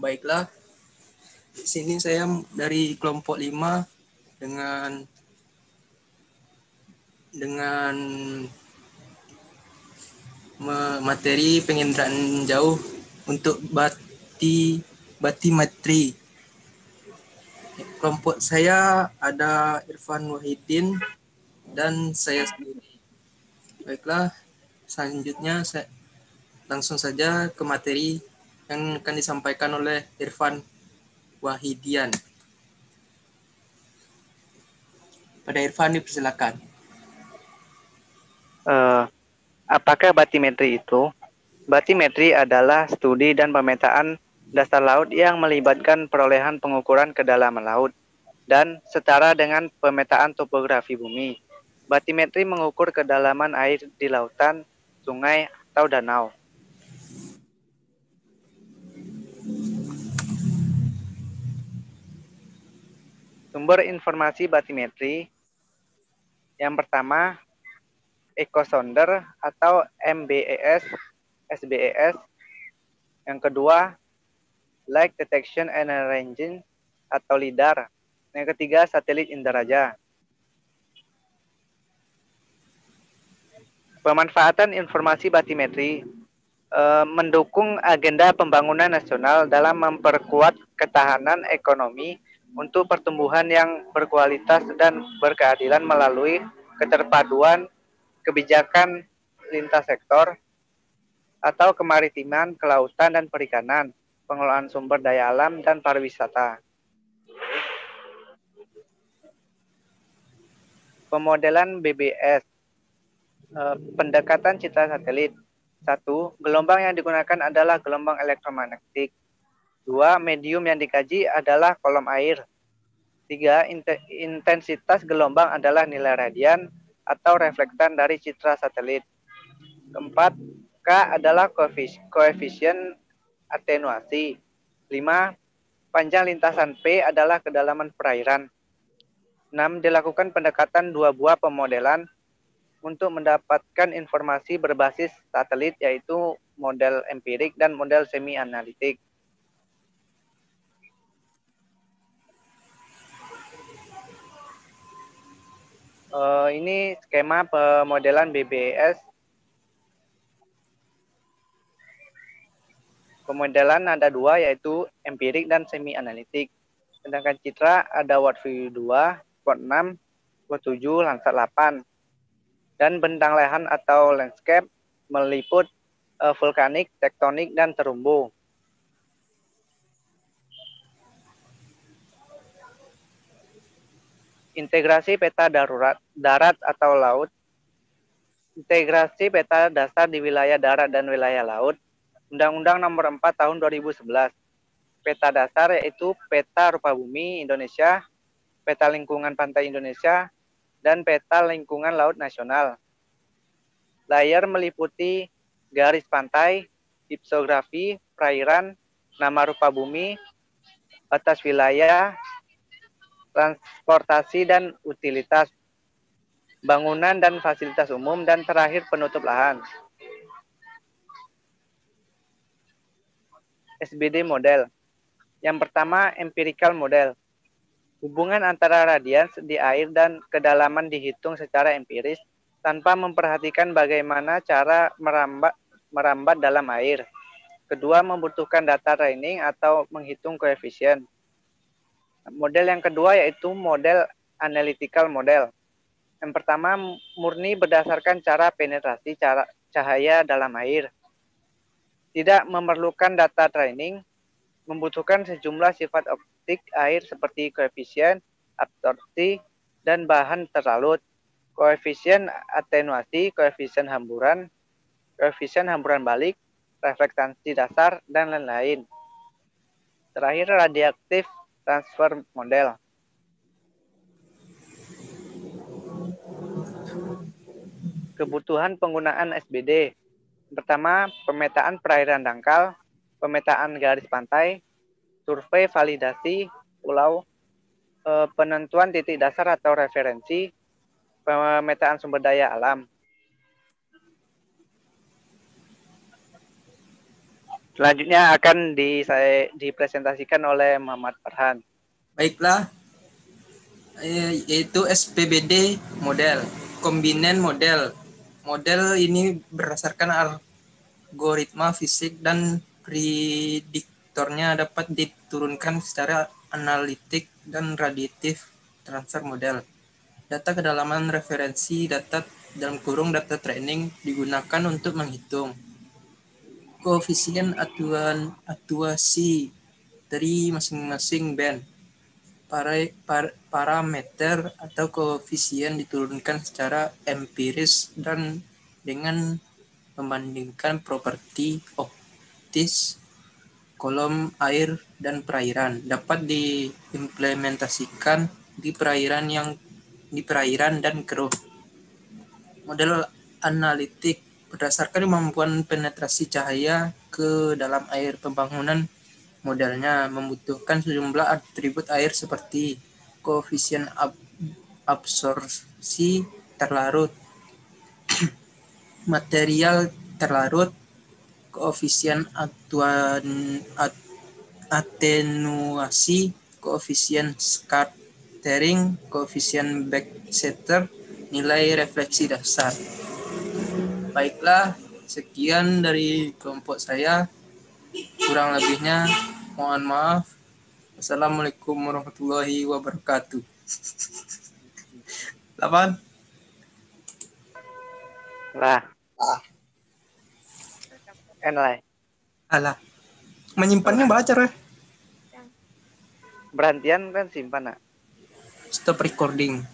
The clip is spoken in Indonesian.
Baiklah, di sini saya dari kelompok 5 dengan materi penginderaan jauh untuk batimetri. Kelompok saya ada Irfan Wahidin dan saya sendiri. Baiklah, selanjutnya saya langsung saja ke materi yang akan disampaikan oleh Irfan Wahidian. Pada Irfan dipersilakan. Apakah batimetri itu? Batimetri adalah studi dan pemetaan dasar laut yang melibatkan perolehan pengukuran kedalaman laut dan setara dengan pemetaan topografi bumi. Batimetri mengukur kedalaman air di lautan, sungai, atau danau. Sumber informasi batimetri yang pertama, Ecosonder atau MBES, SBES. Yang kedua, Light Detection and Ranging atau LIDAR. Yang ketiga, satelit Indaraja. Pemanfaatan informasi batimetri mendukung agenda pembangunan nasional dalam memperkuat ketahanan ekonomi untuk pertumbuhan yang berkualitas dan berkeadilan melalui keterpaduan kebijakan lintas sektor atau kemaritiman, kelautan, dan perikanan, pengelolaan sumber daya alam, dan pariwisata. Pemodelan BBS, pendekatan citra satelit. 1. Gelombang yang digunakan adalah gelombang elektromagnetik. 2. Medium yang dikaji adalah kolom air. 3. Intensitas gelombang adalah nilai radian atau reflektan dari citra satelit. 4. K adalah koefisien atenuasi. 5. Panjang lintasan P adalah kedalaman perairan. 6. Dilakukan pendekatan dua buah pemodelan untuk mendapatkan informasi berbasis satelit, yaitu model empirik dan model semi-analitik. Ini skema pemodelan BBS. Pemodelan ada dua, yaitu empirik dan semi-analitik. Sedangkan citra ada World View 2, World 6, World 7, Landsat 8. Dan bentang lehan atau landscape meliput vulkanik, tektonik, dan terumbu. Integrasi peta darat atau laut. Integrasi peta dasar di wilayah darat dan wilayah laut. Undang-Undang Nomor 4 Tahun 2011. Peta dasar yaitu peta rupa bumi Indonesia, peta lingkungan pantai Indonesia, dan peta lingkungan laut nasional. Layer meliputi garis pantai, ipsografi, perairan, nama rupa bumi, batas wilayah, transportasi dan utilitas, bangunan dan fasilitas umum, dan terakhir penutup lahan. SBD model. Yang pertama, empirical model. Hubungan antara radians di air dan kedalaman dihitung secara empiris tanpa memperhatikan bagaimana cara merambat dalam air. Kedua, membutuhkan data training atau menghitung koefisien. Model yang kedua yaitu model analytical model. Yang pertama, murni berdasarkan cara penetrasi cahaya dalam air. Tidak memerlukan data training, membutuhkan sejumlah sifat optik air seperti koefisien absorpsi dan bahan terlalut, koefisien atenuasi, koefisien hamburan balik, reflektansi dasar, dan lain-lain. Terakhir, radiatif transfer model. Kebutuhan penggunaan SBD. Pertama, pemetaan perairan dangkal, pemetaan garis pantai, survei validasi pulau, penentuan titik dasar atau referensi, pemetaan sumber daya alam. Selanjutnya akan dipresentasikan oleh Muhammad Farhan. Baiklah, yaitu SPBD model, kombinen model. Model ini berdasarkan algoritma fisik dan prediktornya dapat diturunkan secara analitik dan radiatif transfer model. Data kedalaman referensi data dalam kurung data training digunakan untuk menghitung koefisien atuasi dari masing-masing band. Parameter atau koefisien diturunkan secara empiris dan dengan membandingkan properti optis kolom air dan perairan dapat diimplementasikan di perairan dan keruh. Model analitik berdasarkan kemampuan penetrasi cahaya ke dalam air. Pembangunan modelnya membutuhkan sejumlah atribut air seperti koefisien absorpsi terlarut, material terlarut, koefisien atenuasi, koefisien scattering, koefisien backscatter, nilai refleksi dasar. Baiklah, sekian dari kelompok saya. Kurang lebihnya mohon maaf. Assalamualaikum warahmatullahi wabarakatuh. 8. Lah. Enlay. Alah. Menyimpannya baca ya. Berhentian kan simpan nak. Stop recording.